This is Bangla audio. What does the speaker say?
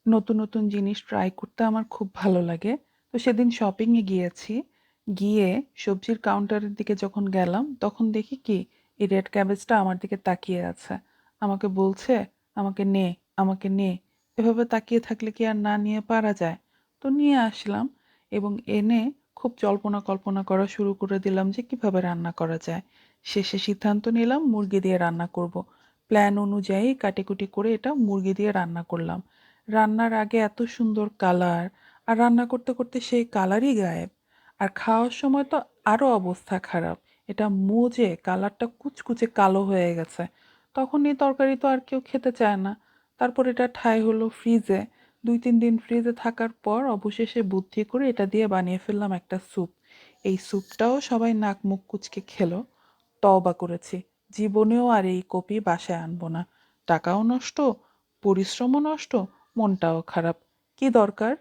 নতুন নতুন জিনিস ট্রাই করতে আমার খুব ভালো লাগে। তো সেদিন শপিংয়ে গিয়েছি। গিয়ে সবজির কাউন্টারের দিকে যখন গেলাম তখন দেখি কি এই রেড ক্যাবেজটা আমার দিকে তাকিয়ে আছে। আমাকে বলছে, "আমাকে নে, আমাকে নে।" এভাবে তাকিয়ে থাকলে কি আর না নিয়ে পারা যায়? তো নিয়ে আসলাম এবং এনে খুব জল্পনা কল্পনা করা শুরু করে দিলাম যে কিভাবে রান্না করা যায়। শেষে সিদ্ধান্ত নিলাম মুরগি দিয়ে রান্না করব। প্ল্যান অনুযায়ী কাটিকুটি করে এটা মুরগি দিয়ে রান্না করলাম। রান্নার আগে এত সুন্দর কালার, আর রান্না করতে করতে সেই কালারই গায়েব। আর খাওয়ার সময় তো আরো অবস্থা খারাপ। এটা মজে কালারটা কুচকুচে কালো হয়ে গেছে। তখন এই তরকারি তো আর কেউ খেতে চায় না। তারপর এটা ঠাঁই হলো ফ্রিজে। ২-৩ দিন ফ্রিজে থাকার পর অবশেষে বুদ্ধি করে এটা দিয়ে বানিয়ে ফেললাম একটা স্যুপ। এই স্যুপটাও সবাই নাক মুখ কুঁচকে খেলো। তওবা করেছি, জীবনেও আর এই কপি বাসায় আনবো না। টাকাও নষ্ট, পরিশ্রমও নষ্ট, মনটাও খারাপ। কি দরকার?